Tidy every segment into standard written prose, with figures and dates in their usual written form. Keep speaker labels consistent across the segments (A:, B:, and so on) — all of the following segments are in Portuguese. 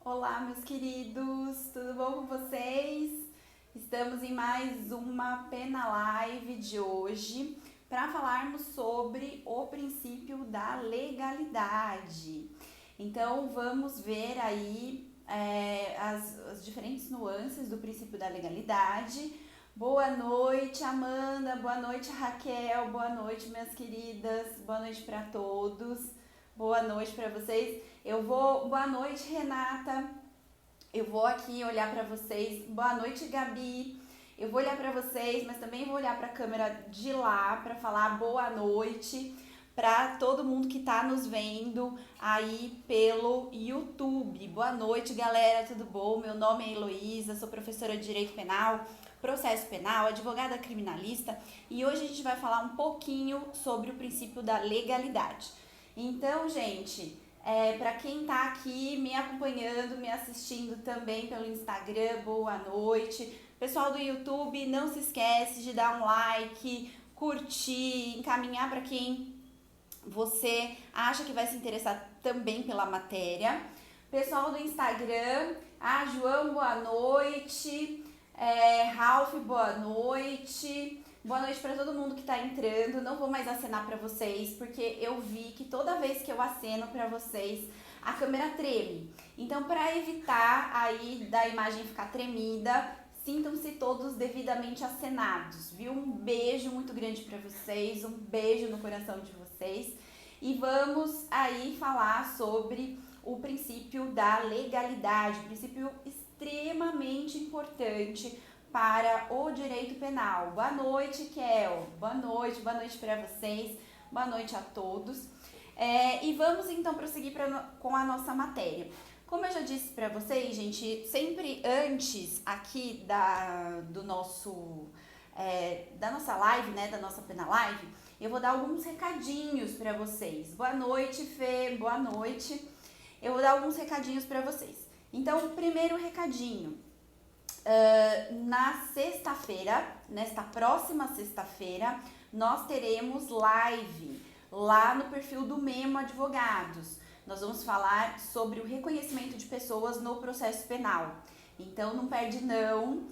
A: Olá, meus queridos, tudo bom com vocês? Estamos em mais uma Pena Live de hoje para falarmos sobre o princípio da legalidade. Então, vamos ver aí as diferentes nuances do princípio da legalidade. Boa noite, Amanda, boa noite, Raquel, boa noite, minhas queridas, boa noite para todos, boa noite para vocês. Boa noite, Renata. Eu vou aqui olhar para vocês. Boa noite, Gabi. Eu vou olhar para vocês, mas também vou olhar para a câmera de lá para falar boa noite para todo mundo que está nos vendo aí pelo YouTube. Boa noite, galera, tudo bom? Meu nome é Heloísa, sou professora de Direito Penal, Processo Penal, advogada criminalista e hoje a gente vai falar um pouquinho sobre o princípio da legalidade. Então, gente, para quem tá aqui me acompanhando, me assistindo também pelo Instagram, boa noite. Pessoal do YouTube, não se esquece de dar um like, curtir, encaminhar para quem você acha que vai se interessar também pela matéria. Pessoal do Instagram, João, boa noite. Ralph, boa noite. Boa noite para todo mundo que tá entrando. Não vou mais acenar para vocês, porque eu vi que toda vez que eu aceno para vocês, a câmera treme. Então, para evitar aí da imagem ficar tremida, sintam-se todos devidamente acenados, viu? Um beijo muito grande para vocês, um beijo no coração de vocês. E vamos aí falar sobre o princípio da legalidade, um princípio extremamente importante para o direito penal. Boa noite, Kel. Boa noite para vocês. Boa noite a todos. E vamos então prosseguir com a nossa matéria. Como eu já disse para vocês, gente, sempre antes aqui da nossa live, né, da nossa Pena Live, eu vou dar alguns recadinhos para vocês. Boa noite, Fê. Boa noite. Eu vou dar alguns recadinhos para vocês. Então, o primeiro recadinho. Na sexta-feira, nesta próxima sexta-feira, nós teremos live lá no perfil do Memo Advogados. Nós vamos falar sobre o reconhecimento de pessoas no processo penal. Então não perde não,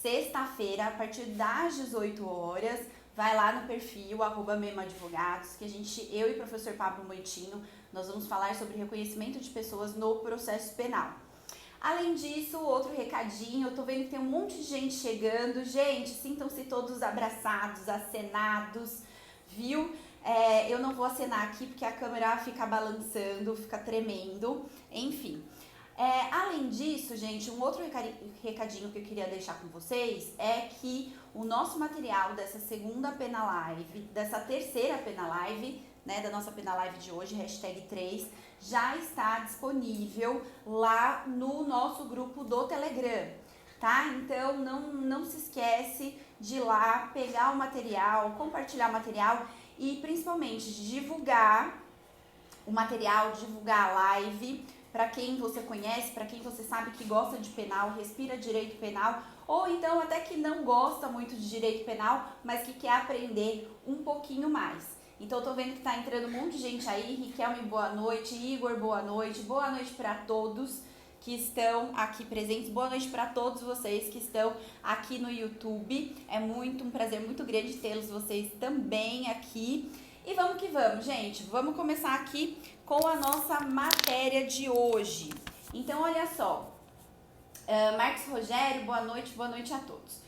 A: sexta-feira, a partir das 18 horas, vai lá no perfil @Memo Advogados, que eu e o professor Pablo Moitino, nós vamos falar sobre reconhecimento de pessoas no processo penal. Além disso, outro recadinho, eu tô vendo que tem um monte de gente chegando. Gente, sintam-se todos abraçados, acenados, viu? Eu não vou acenar aqui porque a câmera fica balançando, fica tremendo, enfim. Além disso, gente, um outro recadinho que eu queria deixar com vocês é que o nosso material dessa segunda Pena Live, dessa terceira Pena Live, né, da nossa Pena Live de hoje, #3, já está disponível lá no nosso grupo do Telegram, tá? Então não se esquece de ir lá, pegar o material, compartilhar o material e principalmente divulgar o material, divulgar a live para quem você conhece, para quem você sabe que gosta de penal, respira direito penal, ou então até que não gosta muito de direito penal, mas que quer aprender um pouquinho mais. Então eu tô vendo que tá entrando um monte de gente aí. Riquelme, boa noite. Igor, boa noite. Boa noite para todos que estão aqui presentes. Boa noite para todos vocês que estão aqui no YouTube. É um prazer muito grande tê-los vocês também aqui. E vamos que vamos, gente. Vamos começar aqui com a nossa matéria de hoje. Então, olha só. Marcos Rogério, boa noite a todos.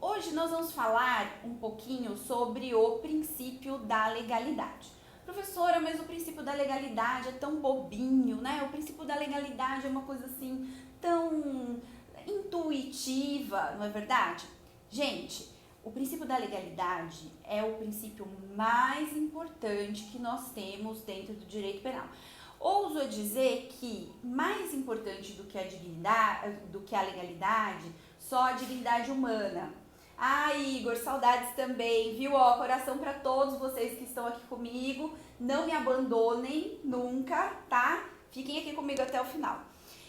A: Hoje nós vamos falar um pouquinho sobre o princípio da legalidade. Professora, mas o princípio da legalidade é tão bobinho, né? O princípio da legalidade é uma coisa assim tão intuitiva, não é verdade? Gente, o princípio da legalidade é o princípio mais importante que nós temos dentro do direito penal. Ouso dizer que mais importante do que a dignidade, do que a legalidade, só a dignidade humana. Igor, saudades também, viu? Coração para todos vocês que estão aqui comigo. Não me abandonem nunca, tá? Fiquem aqui comigo até o final.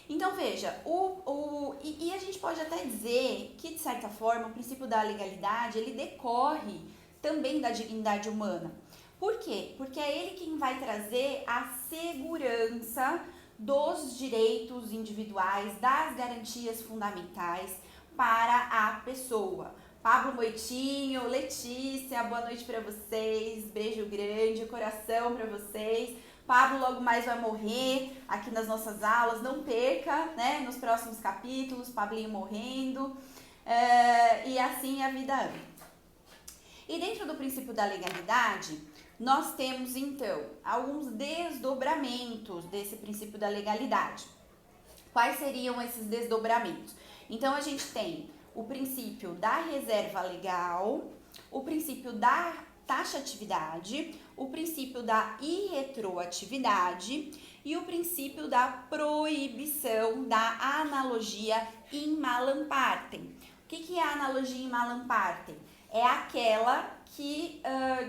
A: Então, veja, a gente pode até dizer que, de certa forma, o princípio da legalidade, ele decorre também da dignidade humana. Por quê? Porque é ele quem vai trazer a segurança dos direitos individuais, das garantias fundamentais para a pessoa. Pablo Moitinho, Letícia, boa noite para vocês, beijo grande, coração para vocês. Pablo logo mais vai morrer aqui nas nossas aulas, não perca, né, nos próximos capítulos, Pablinho morrendo, e assim a vida anda. E dentro do princípio da legalidade, nós temos então alguns desdobramentos desse princípio da legalidade. Quais seriam esses desdobramentos? Então a gente tem o princípio da reserva legal, o princípio da taxatividade, o princípio da irretroatividade e o princípio da proibição da analogia in malam partem. O que é a analogia in malam partem? É aquela que,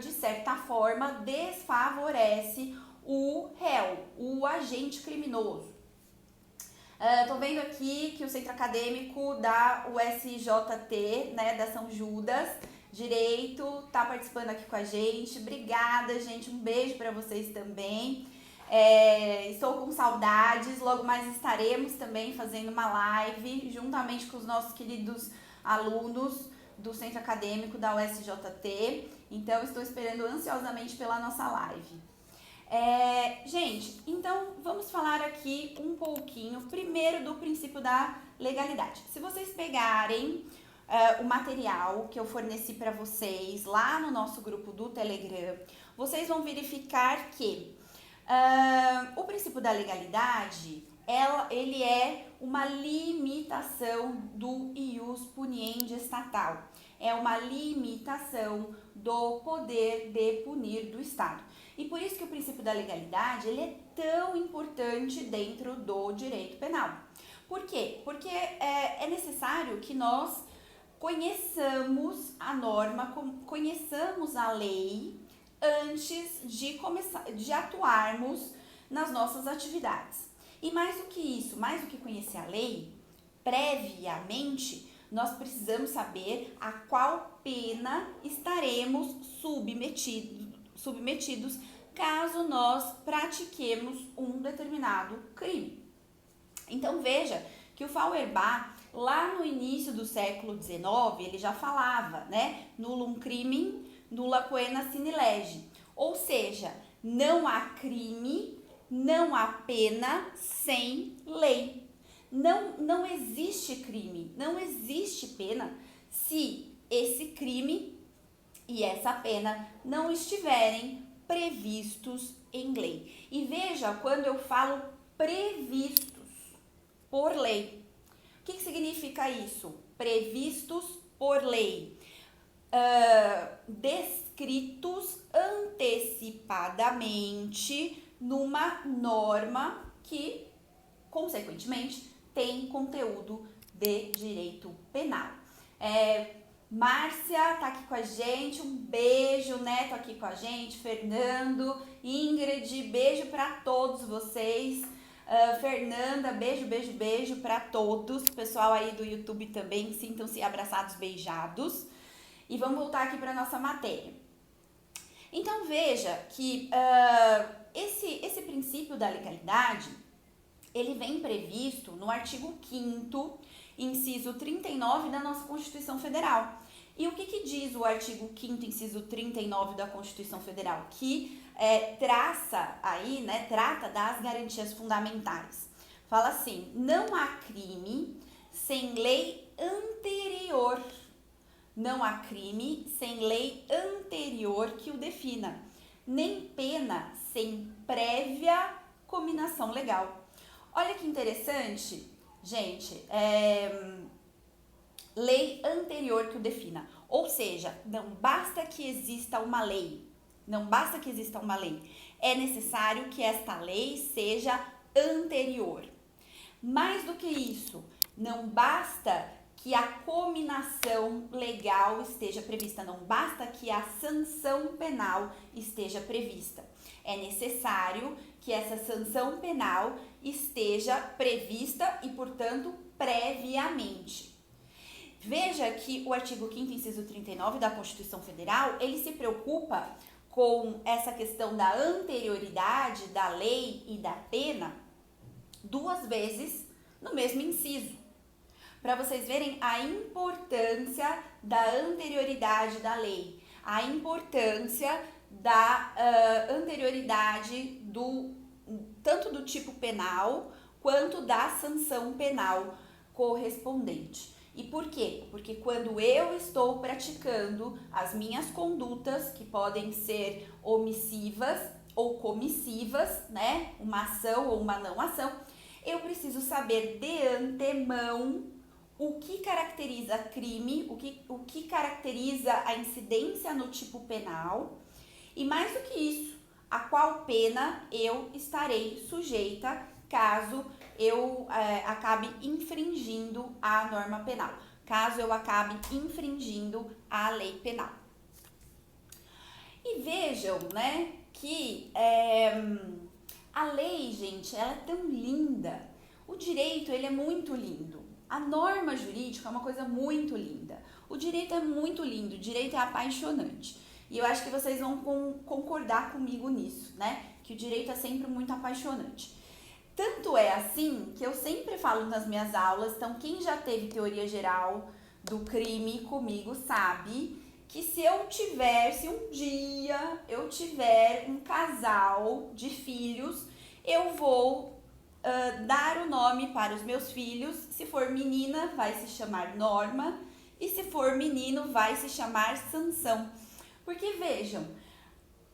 A: de certa forma, desfavorece o réu, o agente criminoso. Tô vendo aqui que o Centro Acadêmico da USJT, né, da São Judas, Direito, tá participando aqui com a gente. Obrigada, gente. Um beijo para vocês também. Estou com saudades. Logo mais estaremos também fazendo uma live juntamente com os nossos queridos alunos do Centro Acadêmico da USJT. Então, estou esperando ansiosamente pela nossa live. Gente, então vamos falar aqui um pouquinho primeiro do princípio da legalidade. Se vocês pegarem o material que eu forneci para vocês lá no nosso grupo do Telegram, vocês vão verificar que o princípio da legalidade, ele é uma limitação do ius puniendi estatal. É uma limitação do poder de punir do Estado. E por isso que o princípio da legalidade, ele é tão importante dentro do direito penal. Por quê? Porque é necessário que nós conheçamos a norma, conheçamos a lei antes de atuarmos nas nossas atividades. E mais do que isso, mais do que conhecer a lei, previamente, nós precisamos saber a qual pena estaremos submetidos caso nós pratiquemos um determinado crime. Então veja que o Feuerbach, lá no início do século XIX, ele já falava, né? Nullum crimen, nulla poena sine lege. Ou seja, não há crime, não há pena sem lei. Não existe crime, não existe pena se esse crime e essa pena não estiverem previstos em lei. E veja, quando eu falo previstos por lei, o que significa isso? Previstos por lei. Descritos antecipadamente numa norma que, consequentemente, tem conteúdo de direito penal. Márcia tá aqui com a gente, um beijo, né? Tô aqui com a gente, Fernando, Ingrid, beijo para todos vocês. Fernanda, beijo para todos. Pessoal aí do YouTube também, sintam-se abraçados, beijados. E vamos voltar aqui para nossa matéria. Então veja que esse princípio da legalidade, ele vem previsto no artigo 5º, inciso 39 da nossa Constituição Federal. E o que diz o artigo 5º, inciso 39 da Constituição Federal? Que trata das garantias fundamentais. Fala assim: não há crime sem lei anterior. Não há crime sem lei anterior que o defina, nem pena sem prévia cominação legal. Olha que interessante, gente, lei anterior que o defina. Ou seja, não basta que exista uma lei, é necessário que esta lei seja anterior. Mais do que isso, não basta que a cominação legal esteja prevista, não basta que a sanção penal esteja prevista. É necessário que essa sanção penal esteja prevista e, portanto, previamente. Veja que o artigo 5º, inciso 39 da Constituição Federal, ele se preocupa com essa questão da anterioridade da lei e da pena 2 vezes no mesmo inciso, para vocês verem a importância da anterioridade da lei, a importância da anterioridade tanto do tipo penal quanto da sanção penal correspondente. E por quê? Porque quando eu estou praticando as minhas condutas, que podem ser omissivas ou comissivas, né? Uma ação ou uma não ação, eu preciso saber de antemão o que caracteriza crime, o que caracteriza a incidência no tipo penal e, mais do que isso, a qual pena eu estarei sujeita caso eu acabe infringindo a norma penal, caso eu acabe infringindo a lei penal. E vejam, né, que a lei, gente, ela é tão linda. O direito, ele é muito lindo. A norma jurídica é uma coisa muito linda. O direito é muito lindo, o direito é apaixonante. E eu acho que vocês vão concordar comigo nisso, né? Que o direito é sempre muito apaixonante. Tanto é assim que eu sempre falo nas minhas aulas, então quem já teve teoria geral do crime comigo sabe que se um dia eu tiver um casal de filhos, eu vou dar o nome para os meus filhos. Se for menina, vai se chamar Norma, e se for menino, vai se chamar Sansão. Porque vejam,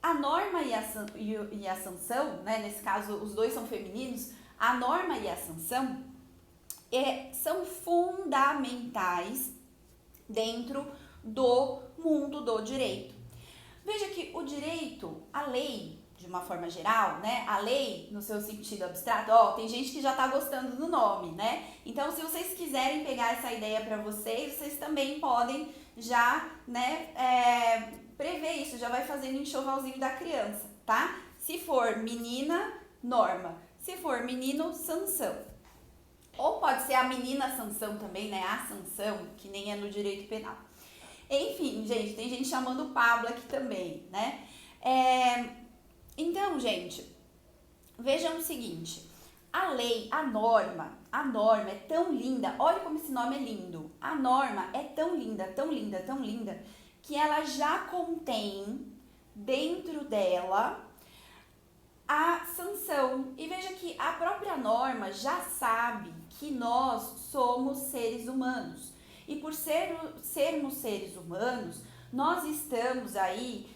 A: a norma e a sanção, né, nesse caso os dois são femininos, a norma e a sanção são fundamentais dentro do mundo do direito. Veja que o direito, a lei, de uma forma geral, né, a lei no seu sentido abstrato, tem gente que já tá gostando do nome, né? Então, se vocês quiserem pegar essa ideia para vocês também podem já, né, prever isso, já vai fazendo enxovalzinho da criança, tá? Se for menina, norma. Se for menino, sanção. Ou pode ser a menina sanção também, né? A sanção, que nem é no direito penal. Enfim, gente, tem gente chamando o Pablo aqui também, né? Então, gente, vejam o seguinte. A lei, a norma é tão linda. Olha como esse nome é lindo. A norma é tão linda, tão linda, tão linda, que ela já contém dentro dela a sanção. E veja que a própria norma já sabe que nós somos seres humanos. E por sermos seres humanos, nós estamos aí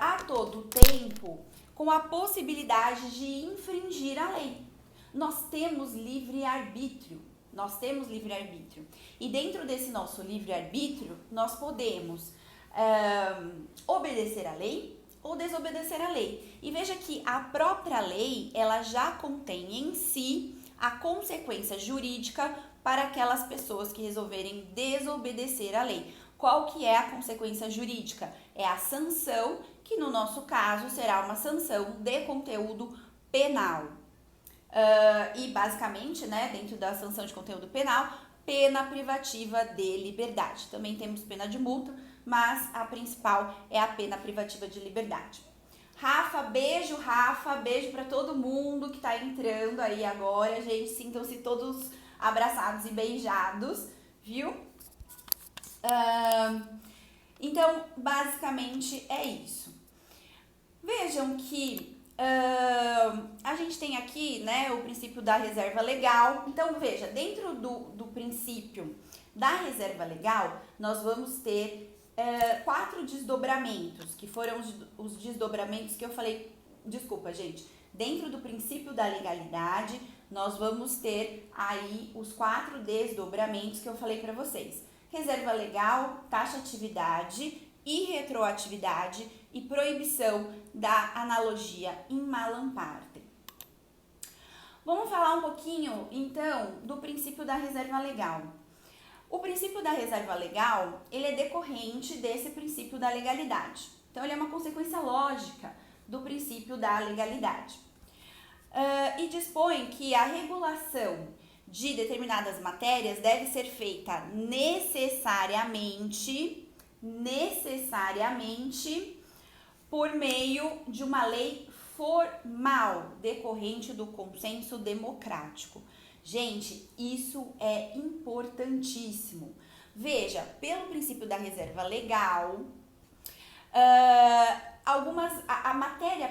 A: a todo tempo com a possibilidade de infringir a lei. Nós temos livre-arbítrio. E dentro desse nosso livre-arbítrio, nós podemos obedecer a lei ou desobedecer a lei. E veja que a própria lei, ela já contém em si a consequência jurídica para aquelas pessoas que resolverem desobedecer a lei. Qual que é a consequência jurídica? É a sanção, que no nosso caso será uma sanção de conteúdo penal. E basicamente, né, dentro da sanção de conteúdo penal, pena privativa de liberdade. Também temos pena de multa, mas a principal é a pena privativa de liberdade. Rafa, beijo para todo mundo que tá entrando aí agora, gente, sintam-se todos abraçados e beijados, viu? Então, basicamente é isso. Vejam que a gente tem aqui, né, o princípio da reserva legal. Então, veja, dentro do princípio da reserva legal, nós vamos ter 4 desdobramentos, que foram os desdobramentos que eu falei. Desculpa, gente. Dentro do princípio da legalidade, nós vamos ter aí os 4 desdobramentos que eu falei para vocês. Reserva legal, taxatividade, irretroatividade e proibição da analogia in malam parte. Vamos falar um pouquinho, então, do princípio da reserva legal. O princípio da reserva legal, ele é decorrente desse princípio da legalidade. Então, ele é uma consequência lógica do princípio da legalidade. E dispõe que a regulação de determinadas matérias deve ser feita necessariamente por meio de uma lei formal decorrente do consenso democrático. Gente, isso é importantíssimo. Veja, pelo princípio da reserva legal, a matéria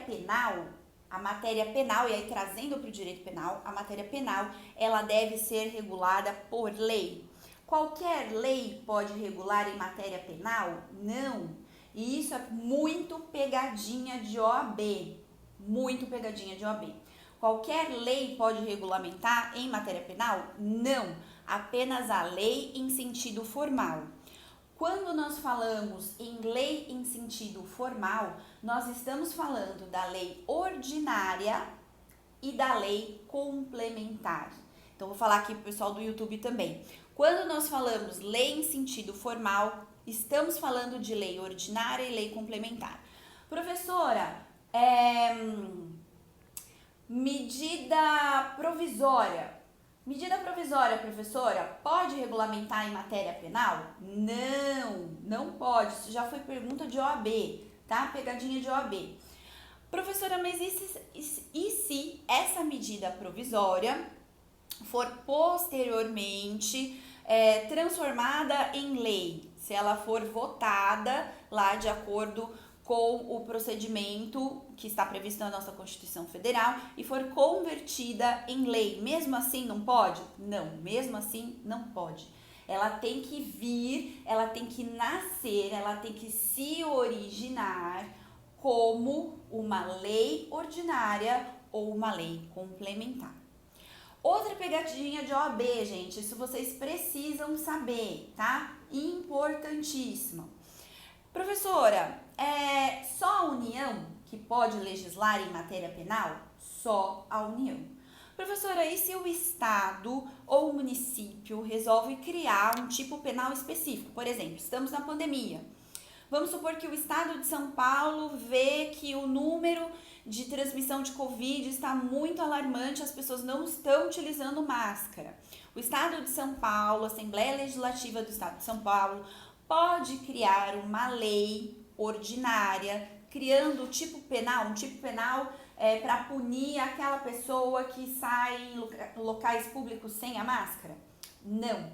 A: penal, e aí trazendo para o direito penal, a matéria penal, ela deve ser regulada por lei. Qualquer lei pode regular em matéria penal? Não. E isso é muito pegadinha de OAB. Muito pegadinha de OAB. Qualquer lei pode regulamentar em matéria penal? Não. Apenas a lei em sentido formal. Quando nós falamos em lei em sentido formal, nós estamos falando da lei ordinária e da lei complementar. Então, vou falar aqui para o pessoal do YouTube também. Quando nós falamos lei em sentido formal, estamos falando de lei ordinária e lei complementar. Professora, medida provisória. Medida provisória, professora, pode regulamentar em matéria penal? Não pode. Isso já foi pergunta de OAB, tá? Pegadinha de OAB. Professora, mas e se essa medida provisória for posteriormente transformada em lei? Se ela for votada lá de acordo com o procedimento que está previsto na nossa Constituição Federal e for convertida em lei, mesmo assim não pode? Não, mesmo assim não pode. Ela tem que vir, ela tem que nascer, ela tem que se originar como uma lei ordinária ou uma lei complementar. Outra pegadinha de OAB, gente, isso vocês precisam saber, tá? Importantíssimo. Professora, só a União que pode legislar em matéria penal? Só a União. Professora, e se o Estado ou o município resolve criar um tipo penal específico? Por exemplo, estamos na pandemia. Vamos supor que o Estado de São Paulo vê que o número de transmissão de Covid está muito alarmante, as pessoas não estão utilizando máscara. O Estado de São Paulo, a Assembleia Legislativa do Estado de São Paulo, pode criar uma lei ordinária, criando um tipo penal para punir aquela pessoa que sai em locais públicos sem a máscara? Não.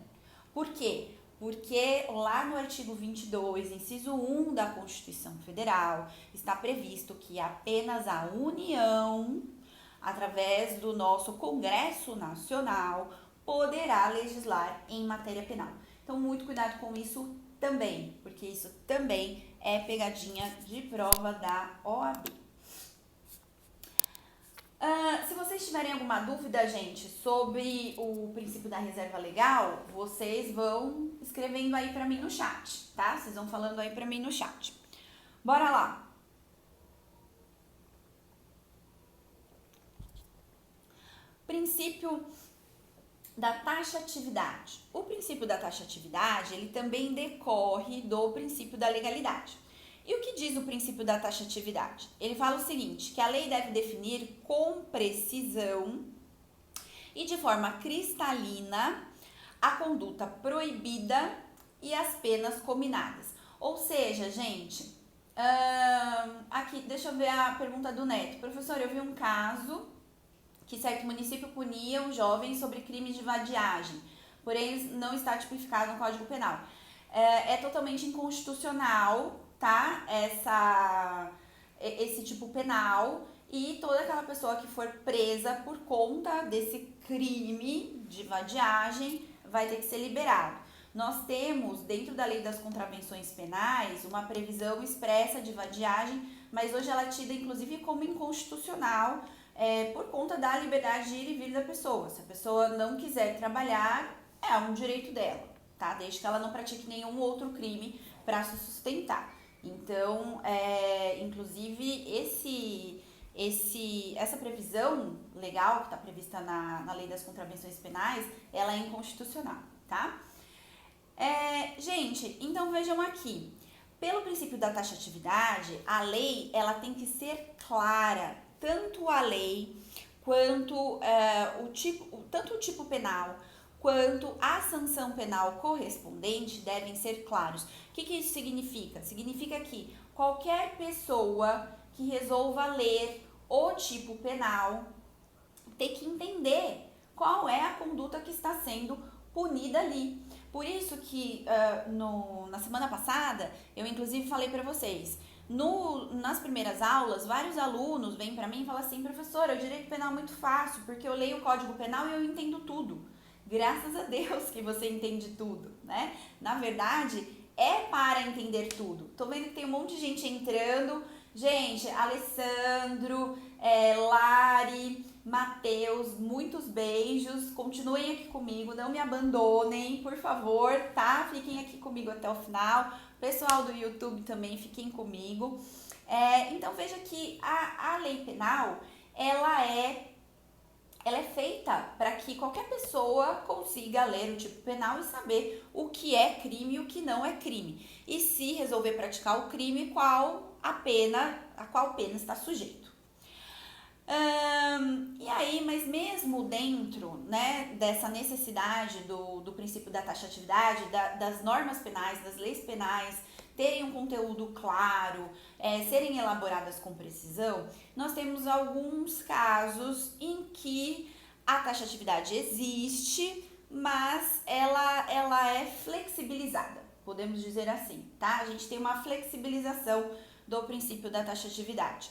A: Por quê? Porque lá no artigo 22, inciso 1 da Constituição Federal, está previsto que apenas a União, através do nosso Congresso Nacional, poderá legislar em matéria penal. Então, muito cuidado com isso também, porque isso também é pegadinha de prova da OAB. Se vocês tiverem alguma dúvida, gente, sobre o princípio da reserva legal, vocês vão escrevendo aí pra mim no chat, tá? Vocês vão falando aí pra mim no chat. Bora lá! Princípio da taxatividade. O princípio da taxatividade, ele também decorre do princípio da legalidade. E o que diz o princípio da taxatividade? Ele fala o seguinte, que a lei deve definir com precisão e de forma cristalina a conduta proibida e as penas cominadas. Ou seja, gente, aqui, deixa eu ver a pergunta do Neto. Professor, eu vi um caso que certo município punia um jovem sobre crime de vadiagem, porém não está tipificado no Código Penal. É totalmente inconstitucional, tá? Esse tipo penal, e toda aquela pessoa que for presa por conta desse crime de vadiagem vai ter que ser liberado. Nós temos, dentro da lei das contravenções penais, uma previsão expressa de vadiagem, mas hoje ela é tida inclusive como inconstitucional, por conta da liberdade de ir e vir da pessoa. Se a pessoa não quiser trabalhar, é um direito dela, tá? Desde que ela não pratique nenhum outro crime para se sustentar. Então, inclusive, essa previsão legal que está prevista na lei das contravenções penais, ela é inconstitucional, tá? Gente, então vejam aqui. Pelo princípio da taxatividade, a lei ela tem que ser clara. Tanto a lei quanto tanto o tipo penal quanto a sanção penal correspondente devem ser claros. O que isso significa? Significa que qualquer pessoa que resolva ler o tipo penal, ter que entender qual é a conduta que está sendo punida ali. Por isso que na semana passada, eu inclusive falei para vocês, nas primeiras aulas, vários alunos vêm para mim e falam assim: professora, o direito penal é muito fácil, porque eu leio o Código Penal e eu entendo tudo. Graças a Deus que você entende tudo, né? Na verdade, é para entender tudo. Tô vendo que tem um monte de gente entrando. Gente, Alessandro, Lari, Matheus, muitos beijos. Continuem aqui comigo, não me abandonem, por favor, tá? Fiquem aqui comigo até o final. Pessoal do YouTube também, fiquem comigo. Então, veja que a lei penal, ela é feita para que qualquer pessoa consiga ler o tipo penal e saber o que é crime e o que não é crime. E se resolver praticar o crime, qual pena está sujeito. E aí, mas mesmo dentro, né, dessa necessidade do princípio da taxatividade, das normas penais, das leis penais, terem um conteúdo claro, serem elaboradas com precisão, nós temos alguns casos em que a taxatividade existe, mas ela é flexibilizada, podemos dizer assim, tá? A gente tem uma flexibilização do princípio da taxatividade.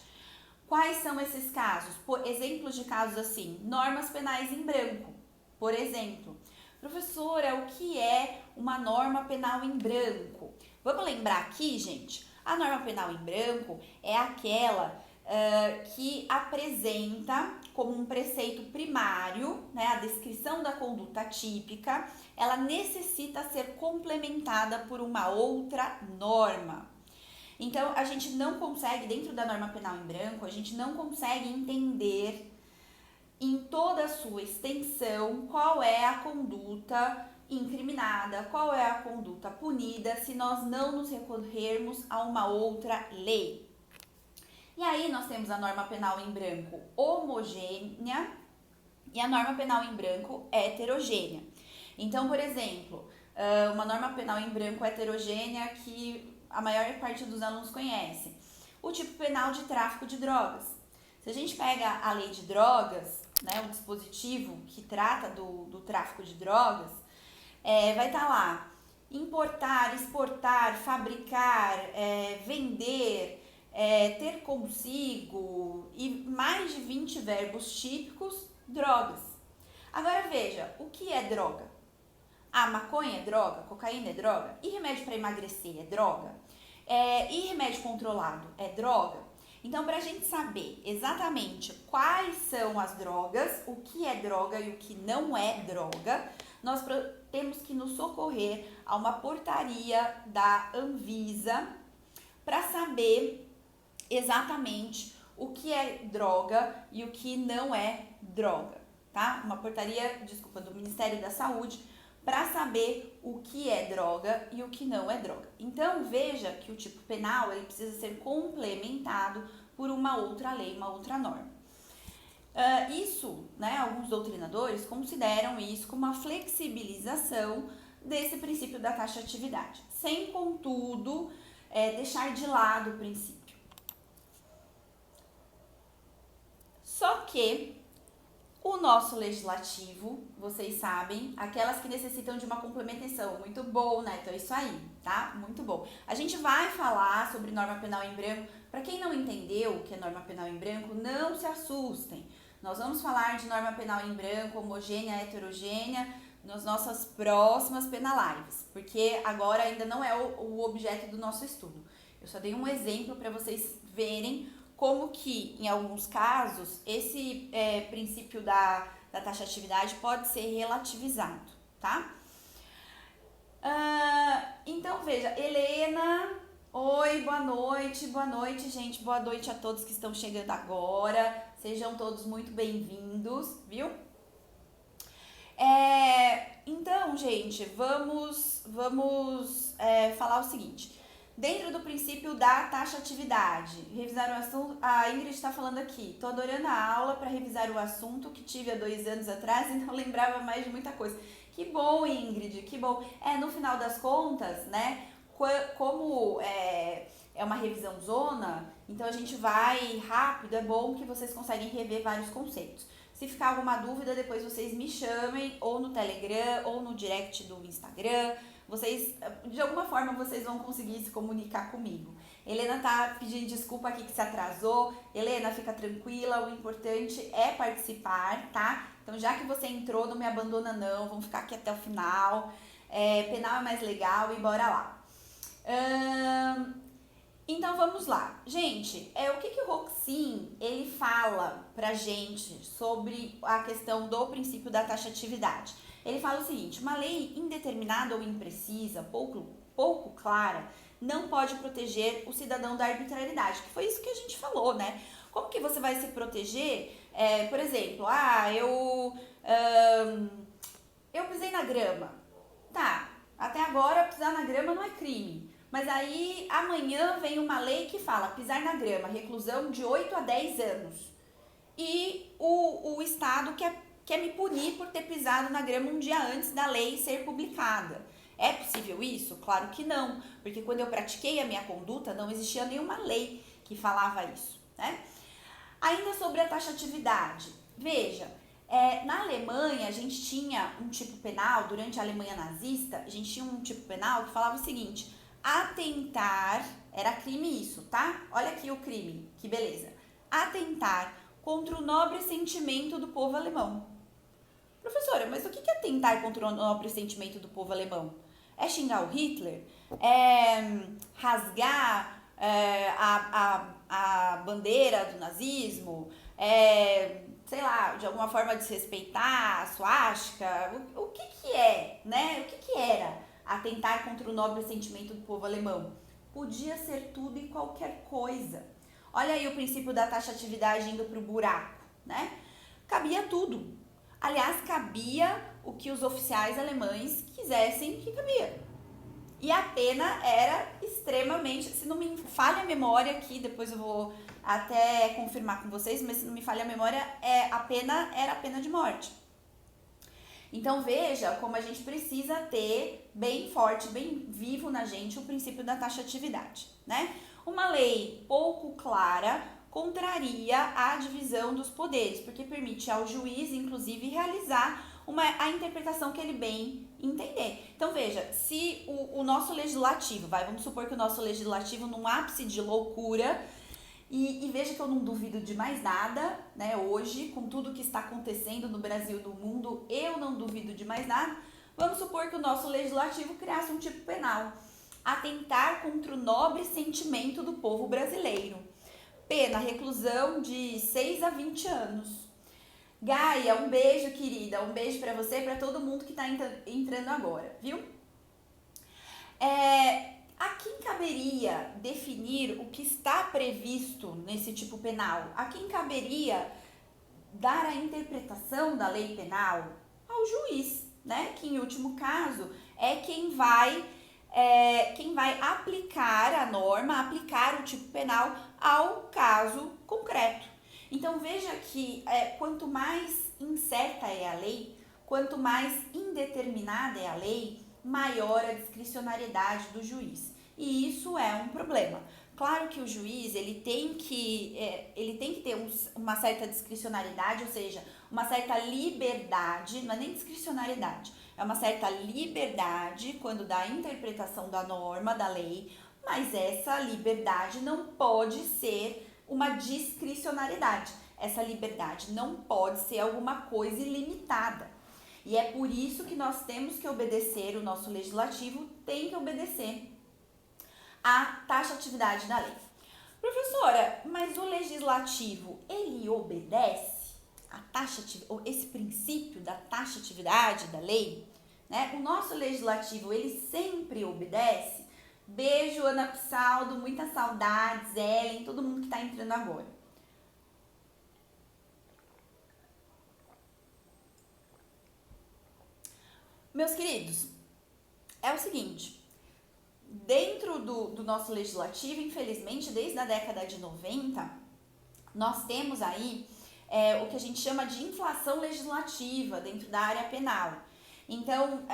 A: Quais são esses casos? Exemplos de casos assim, normas penais em branco, por exemplo. Professora, o que é uma norma penal em branco? Vamos lembrar aqui, gente, a norma penal em branco é aquela que apresenta como um preceito primário, né, a descrição da conduta típica, ela necessita ser complementada por uma outra norma. Então, a gente não consegue, dentro da norma penal em branco, a gente não consegue entender em toda a sua extensão qual é a conduta incriminada, qual é a conduta punida, se nós não nos recorrermos a uma outra lei. E aí nós temos a norma penal em branco homogênea e a norma penal em branco heterogênea. Então, por exemplo, uma norma penal em branco heterogênea que a maior parte dos alunos conhece, o tipo penal de tráfico de drogas. Se a gente pega a lei de drogas, né, o dispositivo que trata do tráfico de drogas, vai estar lá: importar, exportar, fabricar, vender, ter consigo, e mais de 20 verbos típicos, drogas. Agora veja, o que é droga? Maconha é droga, cocaína é droga, e remédio para emagrecer é droga? E remédio controlado é droga? Então, para a gente saber exatamente quais são as drogas, o que é droga e o que não é droga, nós temos que nos socorrer a uma portaria da Anvisa para saber exatamente o que é droga e o que não é droga, tá? Uma portaria, do Ministério da Saúde, para saber o que é droga e o que não é droga. Então, veja que o tipo penal ele precisa ser complementado por uma outra lei, uma outra norma. Isso, né, alguns doutrinadores consideram isso como uma flexibilização desse princípio da taxatividade, sem, contudo, deixar de lado o princípio. Só que o nosso legislativo, vocês sabem, aquelas que necessitam de uma complementação, muito bom, né? Então é isso aí, tá? Muito bom. A gente vai falar sobre norma penal em branco. Para quem não entendeu o que é norma penal em branco, não se assustem. Nós vamos falar de norma penal em branco, homogênea, heterogênea, nas nossas próximas penalives, porque agora ainda não é o objeto do nosso estudo. Eu só dei um exemplo para vocês verem como que, em alguns casos, esse princípio da taxatividade pode ser relativizado, tá? Então, veja, Helena, oi, boa noite, gente, boa noite a todos que estão chegando agora, sejam todos muito bem-vindos, viu? Então, gente, vamos falar o seguinte. Dentro do princípio da taxatividade, revisar o assunto, a Ingrid está falando aqui, tô adorando a aula para revisar o assunto que tive há 2 anos atrás e não lembrava mais de muita coisa. Que bom, Ingrid, que bom. No final das contas, né, como é é uma revisão zona, então a gente vai rápido, é bom que vocês conseguem rever vários conceitos. Se ficar alguma dúvida, depois vocês me chamem, ou no Telegram, ou no direct do Instagram. Vocês, de alguma forma, vocês vão conseguir se comunicar comigo. Helena tá pedindo desculpa aqui que se atrasou. Helena, fica tranquila, o importante é participar, tá? Então, já que você entrou, não me abandona não, vamos ficar aqui até o final. Penal é mais legal e bora lá. Então vamos lá. Gente, o que o Roxin, ele fala pra gente sobre a questão do princípio da taxatividade? Ele fala o seguinte: uma lei indeterminada ou imprecisa, pouco clara, não pode proteger o cidadão da arbitrariedade, que foi isso que a gente falou, né? Como que você vai se proteger? Por exemplo, eu pisei na grama. Tá, até agora pisar na grama não é crime. Mas aí amanhã vem uma lei que fala pisar na grama, reclusão de 8 a 10 anos. E o Estado quer me punir por ter pisado na grama um dia antes da lei ser publicada. É possível isso? Claro que não, porque quando eu pratiquei a minha conduta não existia nenhuma lei que falava isso, né? Ainda sobre a taxatividade, veja, na Alemanha a gente tinha um tipo penal, durante a Alemanha nazista, a gente tinha um tipo penal que falava o seguinte: atentar, era crime isso, tá? Olha aqui o crime, que beleza. Atentar contra o nobre sentimento do povo alemão. Professora, mas o que é atentar contra o nobre sentimento do povo alemão? É xingar o Hitler? É rasgar a bandeira do nazismo? Sei lá, de alguma forma desrespeitar a suástica? O que é, né? O que era atentar contra o nobre sentimento do povo alemão? Podia ser tudo e qualquer coisa. Olha aí o princípio da taxatividade indo para o buraco, né? Cabia tudo. Aliás, cabia o que os oficiais alemães quisessem que cabia. E a pena era extremamente, se não me falha a memória aqui, depois eu vou até confirmar com vocês, mas se não me falha a memória, a pena era a pena de morte. Então veja como a gente precisa ter bem forte, bem vivo na gente o princípio da taxatividade, né? Uma lei pouco clara contraria a divisão dos poderes, porque permite ao juiz, inclusive, realizar a interpretação que ele bem entender. Então veja, se o nosso legislativo, vamos supor que o nosso legislativo num ápice de loucura, e veja que eu não duvido de mais nada, né? Hoje, com tudo que está acontecendo no Brasil e no mundo, eu não duvido de mais nada. Vamos supor que o nosso legislativo criasse um tipo penal: atentar contra o nobre sentimento do povo brasileiro. Pena, reclusão de 6 a 20 anos. Gaia, um beijo, querida. Um beijo pra você e pra todo mundo que tá entrando agora, viu? A quem caberia definir o que está previsto nesse tipo penal? A quem caberia dar a interpretação da lei penal? Ao juiz, né? Que em último caso é quem vai aplicar a norma, aplicar o tipo penal ao caso concreto. Então veja que quanto mais incerta é a lei, quanto mais indeterminada é a lei, maior a discricionariedade do juiz. E isso é um problema. Claro que o juiz ele tem que ter uma certa discricionariedade, ou seja, uma certa liberdade, não é nem discricionariedade, é uma certa liberdade quando dá a interpretação da norma, da lei, mas essa liberdade não pode ser uma discricionariedade. Essa liberdade não pode ser alguma coisa ilimitada. E é por isso que nós temos que obedecer, o nosso legislativo tem que obedecer à taxatividade da lei. Professora, mas o legislativo, ele obedece esse princípio da taxatividade da lei, né? O nosso legislativo, ele sempre obedece? Beijo, Ana Psaldo, muitas saudades, Ellen, todo mundo que está entrando agora. Meus queridos, é o seguinte, dentro do nosso legislativo, infelizmente, desde a década de 90, nós temos aí o que a gente chama de inflação legislativa dentro da área penal. Então,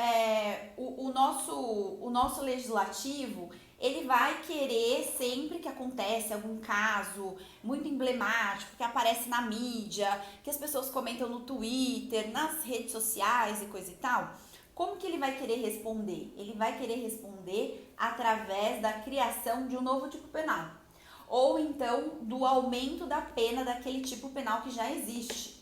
A: o nosso legislativo, ele vai querer, sempre que acontece algum caso muito emblemático, que aparece na mídia, que as pessoas comentam no Twitter, nas redes sociais e coisa e tal, como que ele vai querer responder? Ele vai querer responder através da criação de um novo tipo penal, ou então do aumento da pena daquele tipo penal que já existe.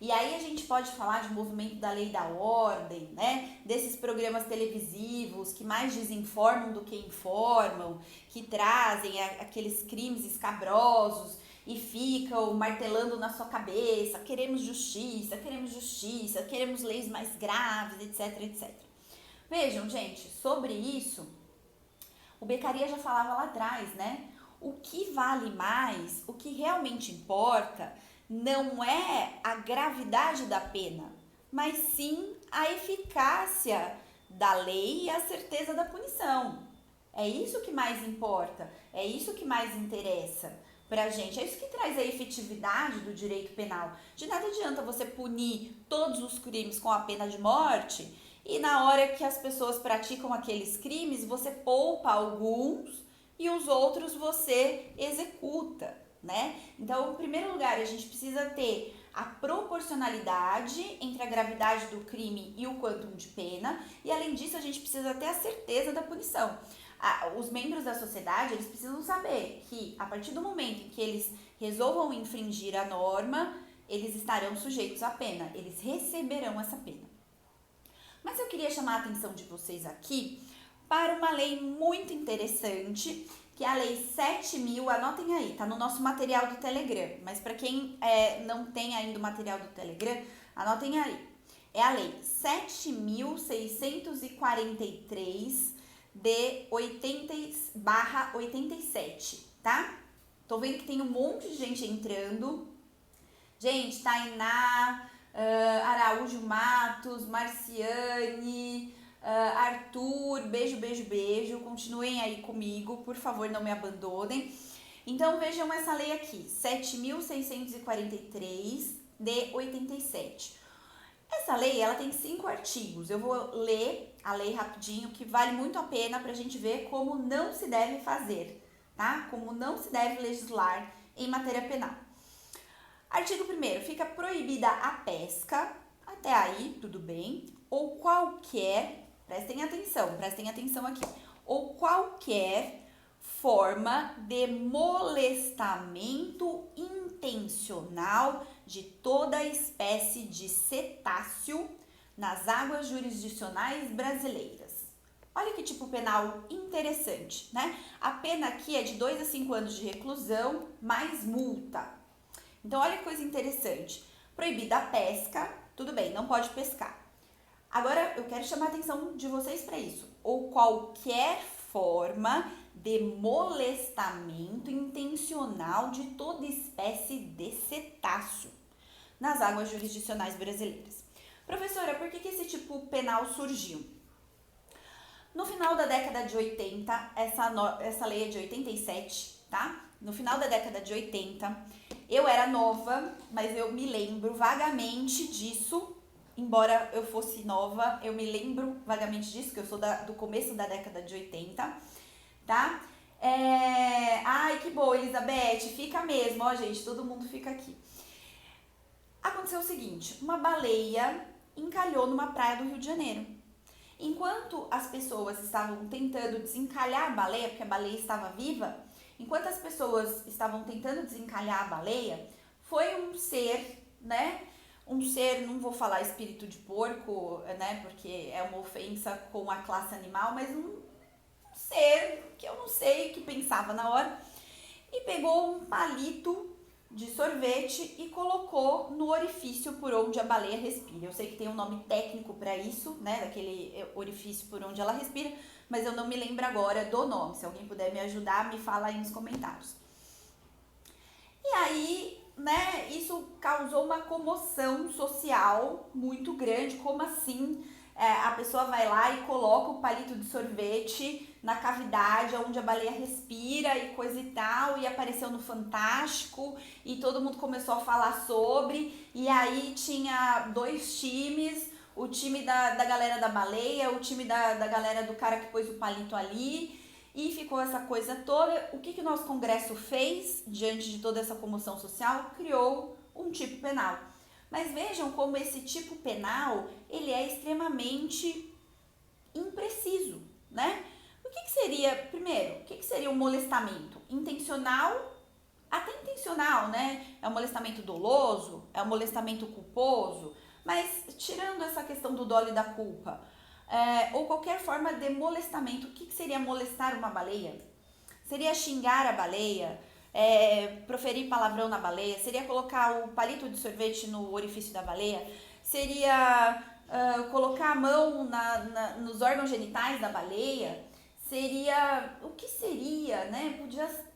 A: E aí a gente pode falar de movimento da lei e da ordem, né? Desses programas televisivos que mais desinformam do que informam, que trazem aqueles crimes escabrosos e ficam martelando na sua cabeça, queremos justiça, queremos leis mais graves, etc, etc. Vejam, gente, sobre isso, o Beccaria já falava lá atrás, né? O que vale mais, o que realmente importa, não é a gravidade da pena, mas sim a eficácia da lei e a certeza da punição. É isso que mais importa, é isso que mais interessa pra gente, é isso que traz a efetividade do direito penal. De nada adianta você punir todos os crimes com a pena de morte e na hora que as pessoas praticam aqueles crimes, você poupa alguns e os outros você executa, né? Então, em primeiro lugar, a gente precisa ter a proporcionalidade entre a gravidade do crime e o quantum de pena, e além disso, a gente precisa ter a certeza da punição. Os membros da sociedade, eles precisam saber que a partir do momento em que eles resolvam infringir a norma, eles estarão sujeitos à pena, eles receberão essa pena. Mas eu queria chamar a atenção de vocês aqui para uma lei muito interessante, que é a Lei 7.000, anotem aí, tá no nosso material do Telegram, mas para quem não tem ainda o material do Telegram, anotem aí. É a Lei 7.643 de 80/87, tá? Tô vendo que tem um monte de gente entrando. Gente, Tainá, Araújo Matos, Marciane, Arthur, beijo. Continuem aí comigo, por favor, não me abandonem. Então, vejam essa lei aqui, 7.643 de 87. Essa lei, ela tem 5 artigos. Eu vou ler a lei rapidinho, que vale muito a pena pra gente ver como não se deve fazer, tá? Como não se deve legislar em matéria penal. Artigo 1º, fica proibida a pesca, até aí, tudo bem, ou qualquer, prestem atenção aqui, ou qualquer forma de molestamento intencional de toda espécie de cetáceo nas águas jurisdicionais brasileiras. Olha que tipo penal interessante, né? A pena aqui é de 2 a 5 anos de reclusão, mais multa. Então, olha que coisa interessante. Proibida a pesca, tudo bem, não pode pescar. Agora, eu quero chamar a atenção de vocês para isso. Ou qualquer forma de molestamento intencional de toda espécie de cetáceo nas águas jurisdicionais brasileiras. Professora, por que esse tipo penal surgiu? No final da década de 80, essa lei é de 87, tá? No final da década de 80, eu era nova, mas eu me lembro vagamente disso. Embora eu fosse nova, eu me lembro vagamente disso, que eu sou do começo da década de 80, tá? Ai, que boa, Elizabeth, fica mesmo, ó, gente, todo mundo fica aqui. Aconteceu o seguinte, uma baleia encalhou numa praia do Rio de Janeiro. Enquanto as pessoas estavam tentando desencalhar a baleia, porque a baleia estava viva, enquanto as pessoas estavam tentando desencalhar a baleia, foi um ser, né? Um ser, não vou falar espírito de porco, né? Porque é uma ofensa com a classe animal, mas um ser que eu não sei o que pensava na hora. E pegou um palito de sorvete e colocou no orifício por onde a baleia respira. Eu sei que tem um nome técnico para isso, né? Daquele orifício por onde ela respira, mas eu não me lembro agora do nome. Se alguém puder me ajudar, me fala aí nos comentários. E aí, né, isso causou uma comoção social muito grande. Como assim? A pessoa vai lá e coloca o palito de sorvete na cavidade onde a baleia respira e coisa e tal, e apareceu no Fantástico, e todo mundo começou a falar sobre, e aí tinha 2 times, o time da galera da baleia, o time da galera do cara que pôs o palito ali, e ficou essa coisa toda. O que o nosso Congresso fez diante de toda essa comoção social? Criou um tipo penal. Mas vejam como esse tipo penal, ele é extremamente impreciso, né? O que seria, primeiro, o que seria um molestamento? Intencional, até intencional, né? É um molestamento doloso, é um molestamento culposo, mas tirando essa questão do dolo e da culpa, ou qualquer forma de molestamento, o que seria molestar uma baleia? Seria xingar a baleia, proferir palavrão na baleia, seria colocar o palito de sorvete no orifício da baleia, seria colocar a mão nos órgãos genitais da baleia, seria, o que seria, né?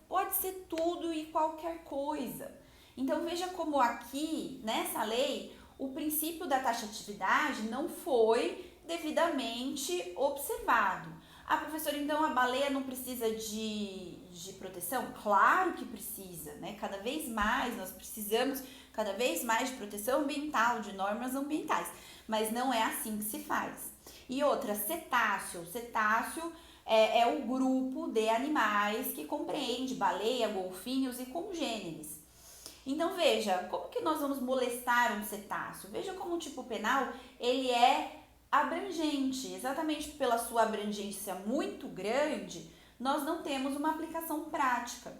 A: Pode ser tudo e qualquer coisa. Então veja como aqui, nessa lei, o princípio da taxatividade não foi devidamente observado. Ah, professora, então a baleia não precisa de proteção? Claro que precisa, né? Cada vez mais nós precisamos cada vez mais de proteção ambiental, de normas ambientais, mas não é assim que se faz. E outra, cetáceo. Cetáceo é o grupo de animais que compreende baleia, golfinhos e congêneres. Então veja, como que nós vamos molestar um cetáceo? Veja como o tipo penal, ele é abrangente, exatamente pela sua abrangência muito grande, nós não temos uma aplicação prática.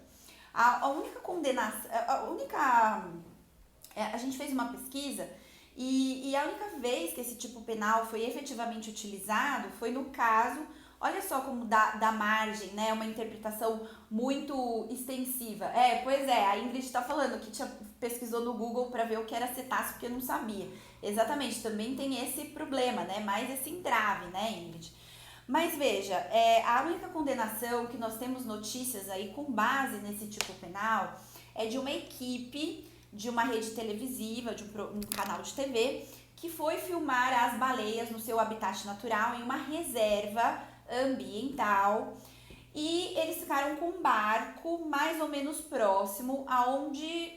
A: A única condenação, a gente fez uma pesquisa e a única vez que esse tipo penal foi efetivamente utilizado foi no caso, olha só como dá margem, né? Uma interpretação muito extensiva. Pois é, a Ingrid está falando que pesquisou no Google para ver o que era cetáceo porque não sabia. Exatamente, também tem esse problema, né? Mais esse entrave, né, Ingrid? Mas veja, a única condenação que nós temos notícias aí com base nesse tipo penal é de uma equipe de uma rede televisiva, de um canal de TV, que foi filmar as baleias no seu habitat natural em uma reserva ambiental, e eles ficaram com um barco mais ou menos próximo aonde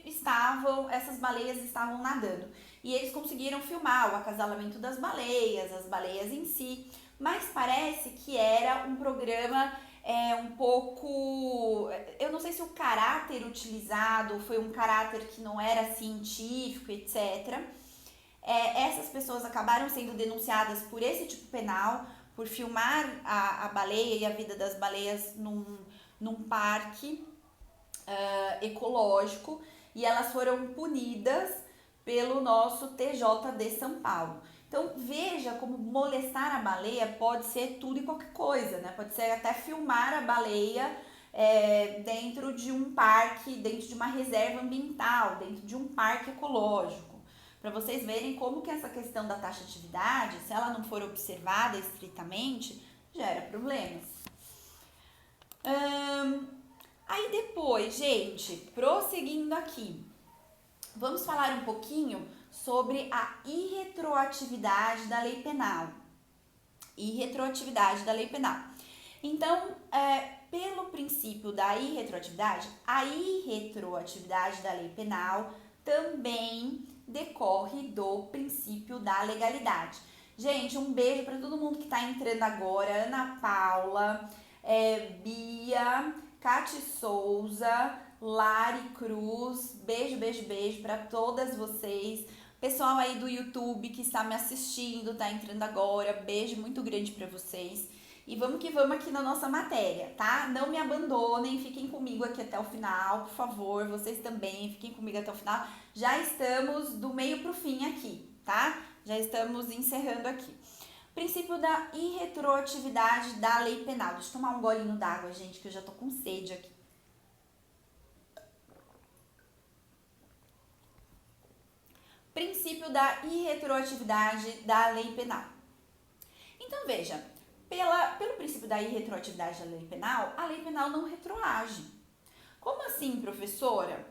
A: essas baleias estavam nadando. E eles conseguiram filmar o acasalamento das baleias, as baleias em si, mas parece que era um programa um pouco... Eu não sei se o caráter utilizado foi um caráter que não era científico, etc. Essas pessoas acabaram sendo denunciadas por esse tipo penal, por filmar a baleia e a vida das baleias num parque ecológico, e elas foram punidas pelo nosso TJD São Paulo. Então veja como molestar a baleia pode ser tudo e qualquer coisa, né? Pode ser até filmar a baleia dentro de um parque, dentro de uma reserva ambiental, dentro de um parque ecológico. Para vocês verem como que essa questão da taxatividade, se ela não for observada estritamente, gera problemas. Aí depois, gente, prosseguindo aqui, vamos falar um pouquinho sobre a irretroatividade da lei penal. Irretroatividade da lei penal. Então, pelo princípio da irretroatividade, a irretroatividade da lei penal também decorre do princípio da legalidade. Gente, um beijo para todo mundo que está entrando agora. Ana Paula, Bia, Cati Souza, Lari Cruz, beijo, beijo, beijo para todas vocês. Pessoal aí do YouTube que está me assistindo, está entrando agora, beijo muito grande para vocês. E vamos que vamos aqui na nossa matéria, tá? Não me abandonem, fiquem comigo aqui até o final, por favor. Vocês também, fiquem comigo até o final. Já estamos do meio pro fim aqui, tá? Já estamos encerrando aqui. Princípio da irretroatividade da lei penal. Deixa eu tomar um golinho d'água, gente, que eu já tô com sede aqui. Princípio da irretroatividade da lei penal. Então, veja, pelo princípio da irretroatividade da lei penal, a lei penal não retroage. Como assim, professora?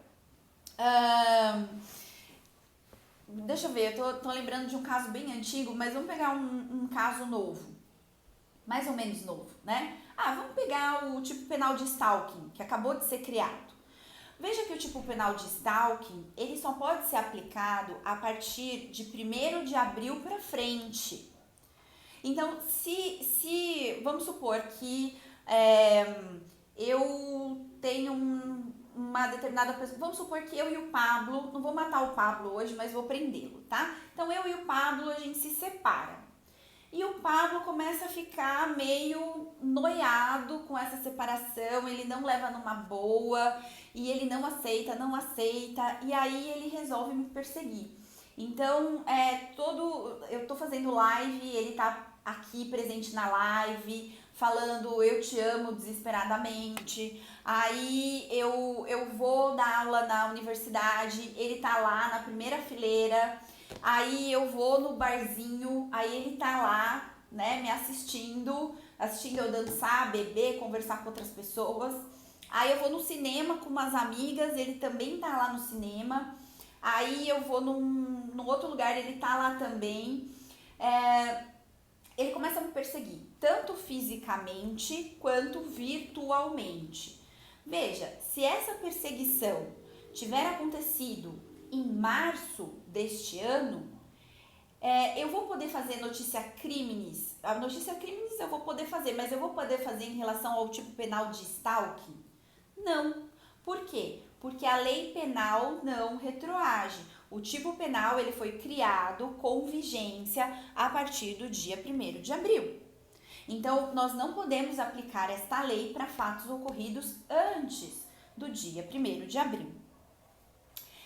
A: Deixa eu ver, eu tô lembrando de um caso bem antigo, mas vamos pegar um caso novo, mais ou menos novo, né? Vamos pegar o tipo penal de stalking, que acabou de ser criado. Veja que o tipo penal de stalking, ele só pode ser aplicado a partir de 1º de abril para frente. Então, se vamos supor que Eu tenho uma determinada pessoa, vamos supor que eu e o Pablo, não vou matar o Pablo hoje, mas vou prendê-lo, tá? Então eu e o Pablo, a gente se separa. E o Pablo começa a ficar meio noiado com essa separação, ele não leva numa boa, e ele não aceita, e aí ele resolve me perseguir. Então, eu tô fazendo live, ele tá aqui presente na live, falando eu te amo desesperadamente. Aí eu vou dar aula na universidade, ele tá lá na primeira fileira. Aí eu vou no barzinho, aí ele tá lá, né, me assistindo eu dançar, beber, conversar com outras pessoas. Aí eu vou no cinema com umas amigas, ele também tá lá no cinema. Aí eu vou num outro lugar, ele tá lá também. Ele começa a me perseguir, tanto fisicamente quanto virtualmente. Veja, se essa perseguição tiver acontecido em março deste ano, eu vou poder fazer notícia crimes. A notícia crimes eu vou poder fazer, mas eu vou poder fazer em relação ao tipo penal de stalking? Não. Por quê? Porque a lei penal não retroage. O tipo penal ele foi criado com vigência a partir do dia 1º de abril. Então, nós não podemos aplicar esta lei para fatos ocorridos antes do dia 1º de abril.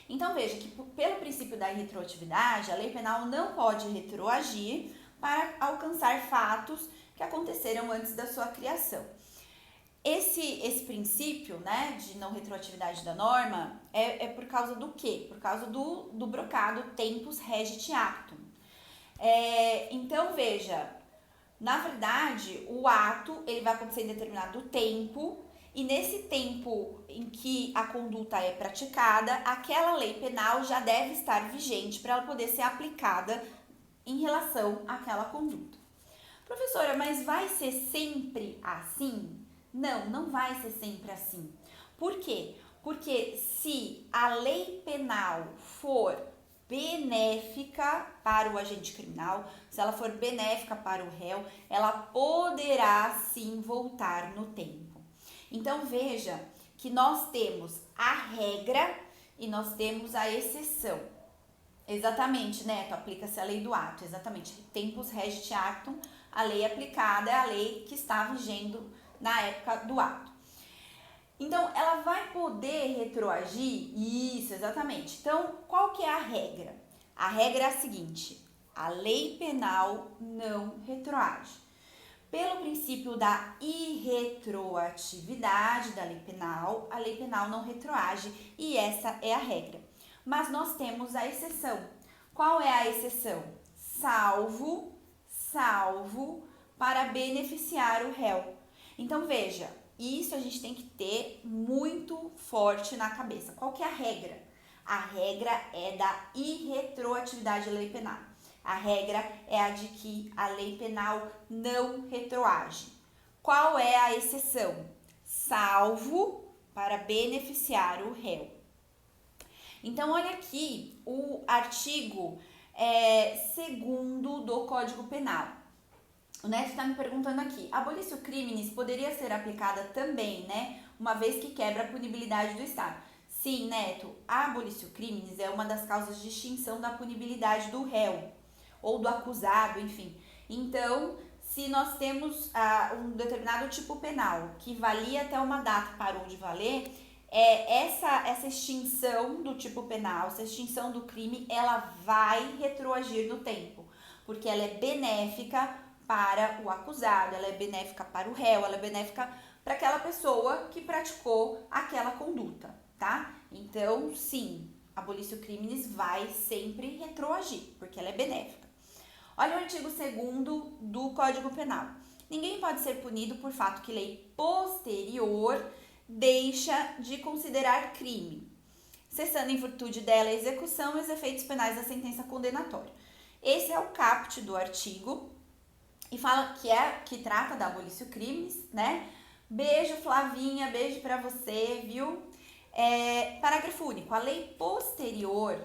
A: Então, veja que pelo princípio da retroatividade, a lei penal não pode retroagir para alcançar fatos que aconteceram antes da sua criação. Esse princípio, né, de não retroatividade da norma é por causa do quê? Por causa do brocado tempus regit actum. Então, veja, na verdade, o ato ele vai acontecer em determinado tempo e nesse tempo em que a conduta é praticada, aquela lei penal já deve estar vigente para ela poder ser aplicada em relação àquela conduta. Professora, mas vai ser sempre assim? Não, não vai ser sempre assim. Por quê? Porque se a lei penal for benéfica para o agente criminal, se ela for benéfica para o réu, ela poderá sim voltar no tempo. Então veja que nós temos a regra e nós temos a exceção. Exatamente, Neto, aplica-se a lei do ato, exatamente. Tempus regit actum, a lei aplicada é a lei que está vigendo na época do ato. Então, ela vai poder retroagir? Isso, exatamente. Então, qual que é a regra? A regra é a seguinte: a lei penal não retroage. Pelo princípio da irretroatividade da lei penal, a lei penal não retroage e essa é a regra. Mas nós temos a exceção. Qual é a exceção? Salvo para beneficiar o réu. Então, veja, isso a gente tem que ter muito forte na cabeça. Qual que é a regra? A regra é da irretroatividade da lei penal. A regra é a de que a lei penal não retroage. Qual é a exceção? Salvo para beneficiar o réu. Então, olha aqui o artigo 2º do Código Penal. O Neto está me perguntando aqui, abolício criminis poderia ser aplicada também, né? Uma vez que quebra a punibilidade do Estado. Sim, Neto, a abolício criminis é uma das causas de extinção da punibilidade do réu ou do acusado, enfim. Então, se nós temos um determinado tipo penal que valia até uma data e parou de valer, essa extinção do tipo penal, essa extinção do crime, ela vai retroagir no tempo, porque ela é benéfica para o acusado, ela é benéfica para o réu, ela é benéfica para aquela pessoa que praticou aquela conduta, tá? Então, sim, abolício criminis vai sempre retroagir, porque ela é benéfica. Olha o artigo 2º do Código Penal. Ninguém pode ser punido por fato que lei posterior deixa de considerar crime, cessando em virtude dela a execução e os efeitos penais da sentença condenatória. Esse é o caput do artigo e fala que trata da abolício criminis, né? Beijo, Flavinha, beijo pra você, viu? Parágrafo único. A lei posterior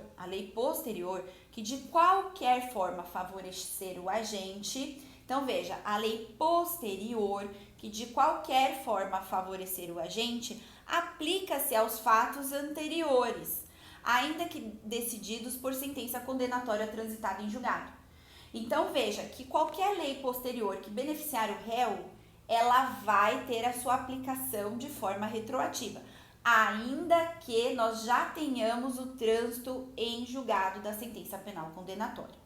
A: que de qualquer forma favorecer o agente. Então, veja, a lei posterior que de qualquer forma favorecer o agente aplica-se aos fatos anteriores, ainda que decididos por sentença condenatória transitada em julgado. Então veja que qualquer lei posterior que beneficiar o réu, ela vai ter a sua aplicação de forma retroativa, ainda que nós já tenhamos o trânsito em julgado da sentença penal condenatória.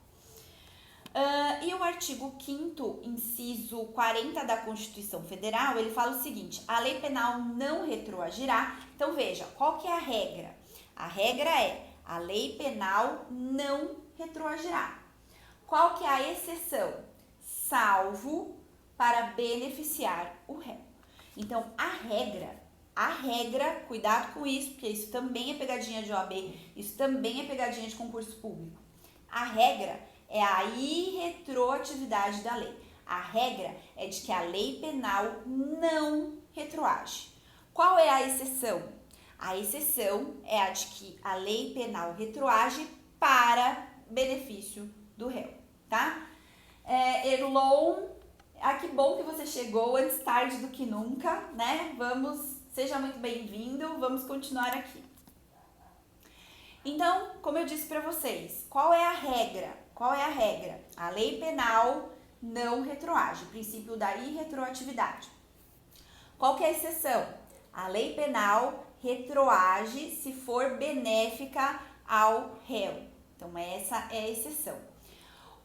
A: E o artigo 5º, inciso 40 da Constituição Federal, ele fala o seguinte: a lei penal não retroagirá. Então veja, qual que é a regra? A regra é: a lei penal não retroagirá. Qual que é a exceção? Salvo para beneficiar o réu. Então, a regra, cuidado com isso, porque isso também é pegadinha de OAB, isso também é pegadinha de concurso público. A regra é a irretroatividade da lei. A regra é de que a lei penal não retroage. Qual é a exceção? A exceção é a de que a lei penal retroage para benefício do réu, tá? Erlon, que bom que você chegou, antes tarde do que nunca, né? Seja muito bem-vindo, vamos continuar aqui. Então, como eu disse para vocês, qual é a regra? A lei penal não retroage, princípio da irretroatividade. Qual que é a exceção? A lei penal retroage se for benéfica ao réu. Então, essa é a exceção.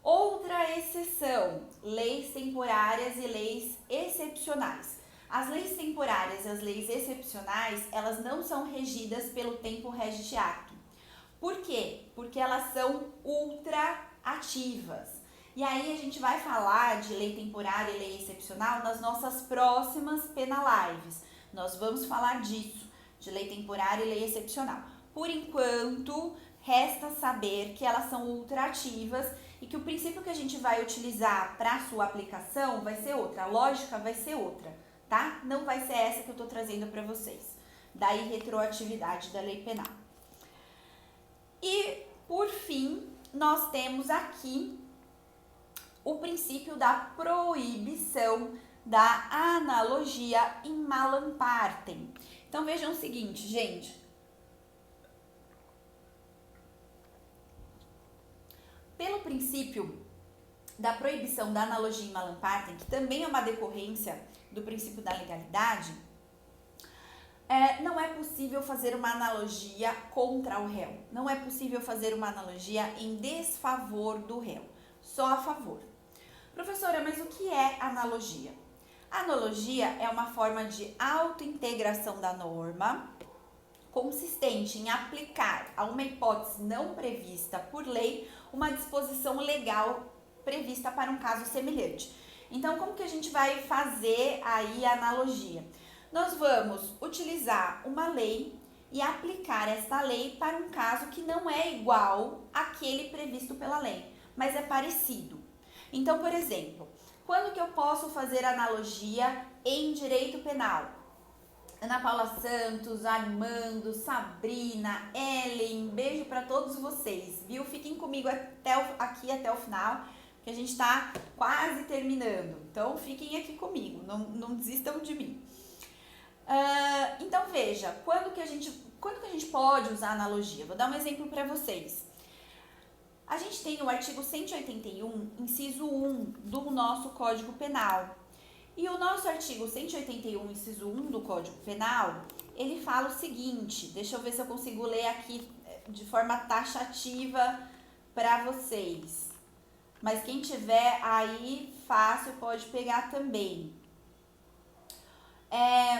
A: Outra exceção, leis temporárias e leis excepcionais. As leis temporárias e as leis excepcionais, elas não são regidas pelo tempo regit actum. Por quê? Porque elas são ultraativas. E aí a gente vai falar de lei temporária e lei excepcional nas nossas próximas penalives. Nós vamos falar disso, de lei temporária e lei excepcional. Por enquanto, resta saber que elas são ultraativas e que o princípio que a gente vai utilizar para a sua aplicação vai ser outra, a lógica vai ser outra, tá? Não vai ser essa que eu estou trazendo para vocês, da irretroatividade da lei penal. E, por fim, nós temos aqui o princípio da proibição da analogia in malam partem. Então, vejam o seguinte, gente. Pelo princípio da proibição da analogia in malam partem, que também é uma decorrência do princípio da legalidade, não é possível fazer uma analogia contra o réu. Não é possível fazer uma analogia em desfavor do réu, só a favor. Professora, mas o que é analogia? Analogia é uma forma de autointegração da norma, consistente em aplicar a uma hipótese não prevista por lei uma disposição legal prevista para um caso semelhante. Então, como que a gente vai fazer aí a analogia? Nós vamos utilizar uma lei e aplicar esta lei para um caso que não é igual àquele previsto pela lei, mas é parecido. Então, por exemplo, quando que eu posso fazer analogia em direito penal? Ana Paula Santos, Armando, Sabrina, Ellen, beijo para todos vocês, viu? Fiquem comigo aqui até o final, que a gente está quase terminando. Então, fiquem aqui comigo, não desistam de mim. Então, veja, quando que a gente pode usar analogia? Vou dar um exemplo para vocês. A gente tem o artigo 181, inciso 1 do nosso Código Penal. E o nosso artigo 181, inciso 1 do Código Penal, ele fala o seguinte, deixa eu ver se eu consigo ler aqui de forma taxativa para vocês. Mas quem tiver aí fácil pode pegar também.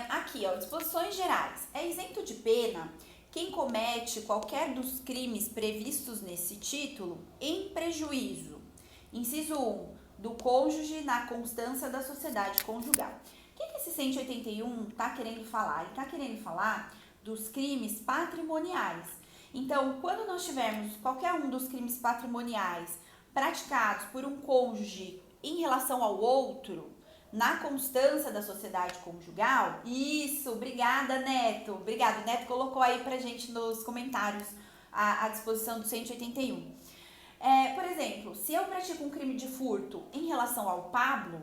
A: Aqui, ó, disposições gerais. É isento de pena quem comete qualquer dos crimes previstos nesse título em prejuízo. Inciso 1. Do cônjuge na constância da sociedade conjugal. O que esse 181 está querendo falar? Ele está querendo falar dos crimes patrimoniais. Então, quando nós tivermos qualquer um dos crimes patrimoniais praticados por um cônjuge em relação ao outro, na constância da sociedade conjugal, isso, obrigada, Neto. Obrigado, Neto colocou aí pra gente nos comentários a disposição do 181. Por exemplo, se eu pratico um crime de furto em relação ao Pablo,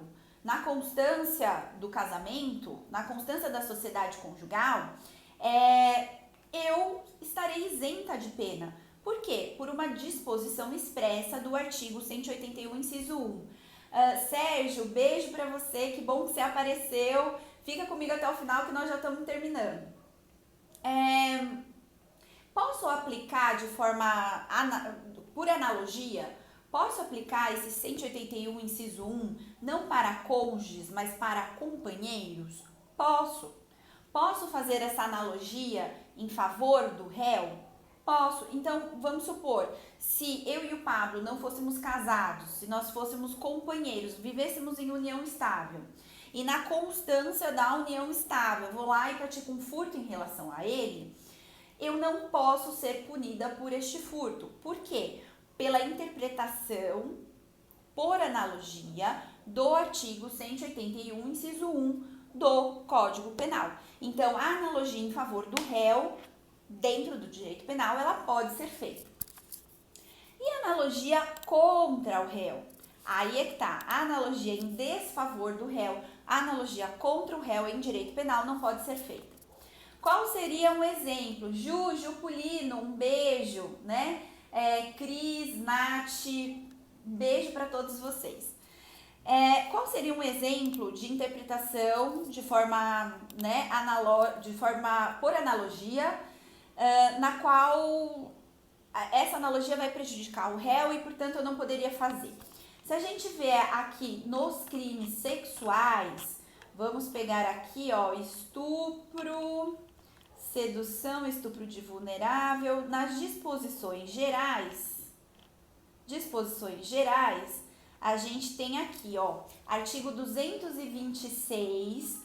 A: na constância do casamento, na constância da sociedade conjugal, eu estarei isenta de pena. Por quê? Por uma disposição expressa do artigo 181, inciso 1. Sérgio, beijo pra você, que bom que você apareceu. Fica comigo até o final que nós já estamos terminando. Posso aplicar de forma, por analogia, posso aplicar esse 181, inciso 1, não para cônjuges, mas para companheiros? Posso. Posso fazer essa analogia em favor do réu? Posso. Então, vamos supor, se eu e o Pablo não fôssemos casados, se nós fôssemos companheiros, vivêssemos em união estável, e na constância da união estável, eu vou lá e pratico um furto em relação a ele, eu não posso ser punida por este furto. Por quê? Pela interpretação, por analogia, do artigo 181, inciso 1 do Código Penal. Então, a analogia em favor do réu, dentro do direito penal, ela pode ser feita. E a analogia contra o réu? Aí é que tá, a analogia em desfavor do réu, a analogia contra o réu em direito penal não pode ser feita. Qual seria um exemplo? Ju Pulino, um beijo, né? Cris, Nath, beijo para todos vocês. Qual seria um exemplo de interpretação de forma, né, por analogia, na qual essa analogia vai prejudicar o réu e, portanto, eu não poderia fazer? Se a gente vier aqui nos crimes sexuais, vamos pegar aqui, ó, estupro, sedução, estupro de vulnerável, nas disposições gerais, a gente tem aqui, ó, artigo 226,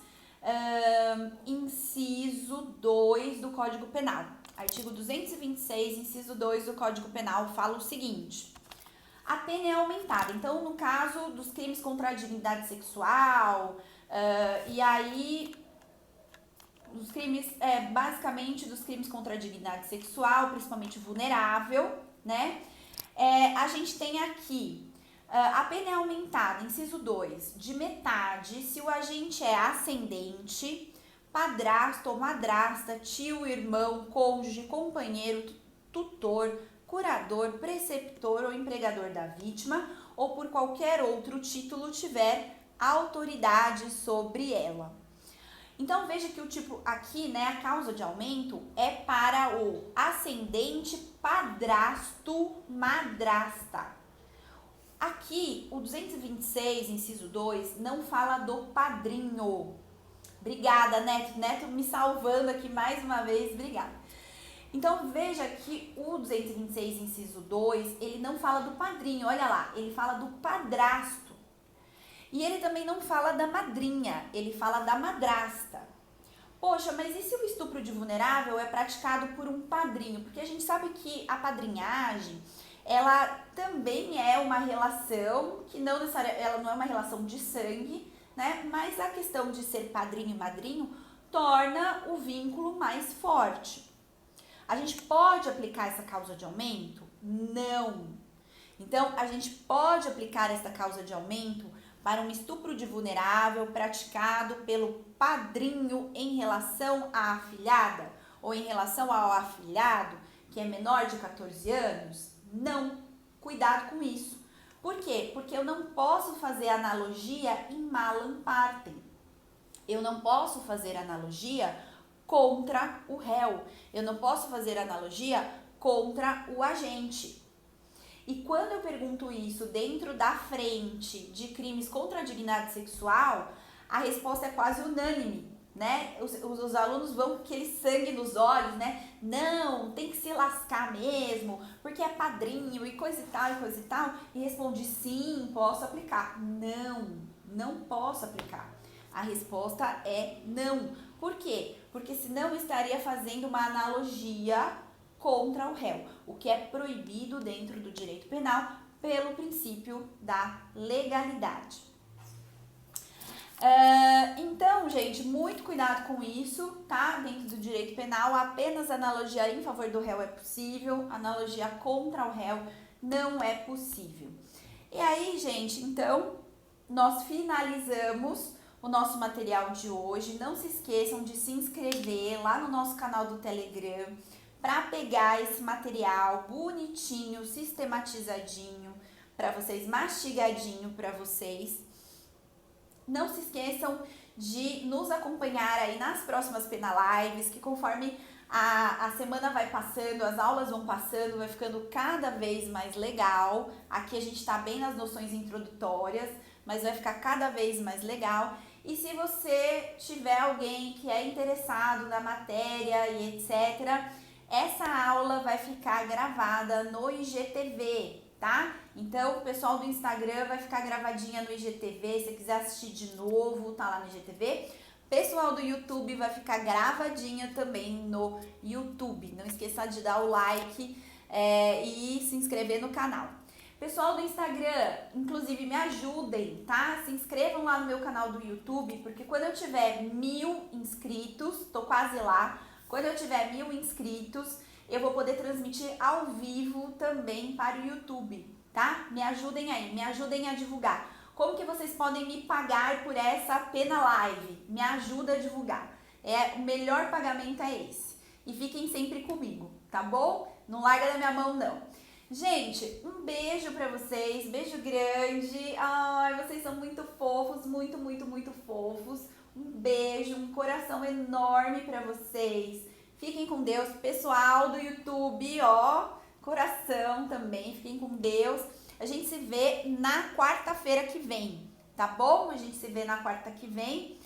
A: inciso 2 do Código Penal. Artigo 226, inciso 2 do Código Penal fala o seguinte: a pena é aumentada. Então, no caso dos crimes contra a dignidade sexual, e aí dos crimes, basicamente dos crimes contra a dignidade sexual, principalmente vulnerável, né? A gente tem aqui, a pena é aumentada, inciso 2, de metade se o agente é ascendente, padrasto ou madrasta, tio, irmão, cônjuge, companheiro, tutor, curador, preceptor ou empregador da vítima, ou por qualquer outro título tiver autoridade sobre ela. Então, veja que o tipo aqui, né, a causa de aumento é para o ascendente, padrasto, madrasta. Aqui, o 226, inciso 2, não fala do padrinho. Obrigada, Neto. Neto me salvando aqui mais uma vez, obrigada. Então, veja que o 226, inciso 2, ele não fala do padrinho, olha lá, ele fala do padrasto. E ele também não fala da madrinha, ele fala da madrasta. Poxa, mas e se o estupro de vulnerável é praticado por um padrinho? Porque a gente sabe que a padrinhagem, ela também é uma relação que não necessariamente, ela não é uma relação de sangue, né? Mas a questão de ser padrinho e madrinho torna o vínculo mais forte. A gente pode aplicar essa causa de aumento? Não. Então, a gente pode aplicar essa causa de aumento para um estupro de vulnerável praticado pelo padrinho em relação à afilhada ou em relação ao afilhado que é menor de 14 anos? Não. Cuidado com isso. Por quê? Porque eu não posso fazer analogia em malam partem. Eu não posso fazer analogia contra o réu. Eu não posso fazer analogia contra o agente. E quando eu pergunto isso dentro da frente de crimes contra a dignidade sexual, a resposta é quase unânime, né? Os alunos vão com aquele sangue nos olhos, né? Não, tem que se lascar mesmo, porque é padrinho e coisa e tal e coisa e tal. E responde, sim, posso aplicar. Não, não posso aplicar. A resposta é não. Por quê? Porque senão eu estaria fazendo uma analogia contra o réu, o que é proibido dentro do direito penal pelo princípio da legalidade. Então, gente, muito cuidado com isso, tá? Dentro do direito penal, apenas analogia em favor do réu é possível, analogia contra o réu não é possível. E aí, gente, então, nós finalizamos o nosso material de hoje. Não se esqueçam de se inscrever lá no nosso canal do Telegram para pegar esse material bonitinho, sistematizadinho, para vocês, mastigadinho para vocês. Não se esqueçam de nos acompanhar aí nas próximas Pena Lives, que conforme a semana vai passando, as aulas vão passando, vai ficando cada vez mais legal. Aqui a gente está bem nas noções introdutórias, mas vai ficar cada vez mais legal. E se você tiver alguém que é interessado na matéria e etc., essa aula vai ficar gravada no IGTV, tá? Então, o pessoal do Instagram vai ficar gravadinha no IGTV, se você quiser assistir de novo, tá lá no IGTV. Pessoal do YouTube vai ficar gravadinha também no YouTube. Não esqueça de dar o like e se inscrever no canal. Pessoal do Instagram, inclusive me ajudem, tá? Se inscrevam lá no meu canal do YouTube, porque quando eu tiver 1000 inscritos, tô quase lá, quando eu tiver 1000 inscritos, eu vou poder transmitir ao vivo também para o YouTube, tá? Me ajudem aí, me ajudem a divulgar. Como que vocês podem me pagar por essa Pena Live? Me ajuda a divulgar. O melhor pagamento é esse. E fiquem sempre comigo, tá bom? Não larga da minha mão, não. Gente, um beijo pra vocês, beijo grande. Ai, vocês são muito fofos, muito, muito, muito fofos. Um beijo, um coração enorme pra vocês. Fiquem com Deus. Pessoal do YouTube, ó, coração também. Fiquem com Deus. A gente se vê na quarta-feira que vem, tá bom? A gente se vê na quarta que vem.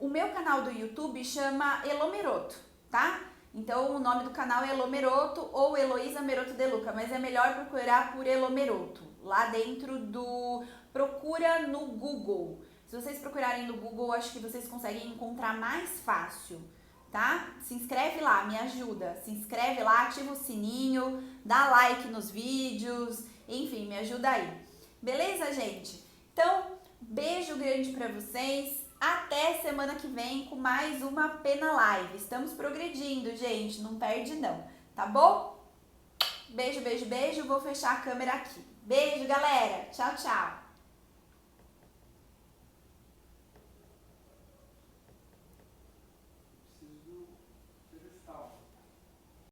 A: O meu canal do YouTube chama Elo Meroto, tá? Então, o nome do canal é Elo Meroto ou Heloísa Meroto de Luca, mas é melhor procurar por Elo Meroto. Lá dentro do... Procura no Google. Se vocês procurarem no Google, acho que vocês conseguem encontrar mais fácil, tá? Se inscreve lá, me ajuda. Se inscreve lá, ativa o sininho, dá like nos vídeos, enfim, me ajuda aí. Beleza, gente? Então, beijo grande pra vocês. Até semana que vem com mais uma Pena Live. Estamos progredindo, gente. Não perde não, tá bom? Beijo, beijo, beijo. Vou fechar a câmera aqui. Beijo, galera. Tchau, tchau.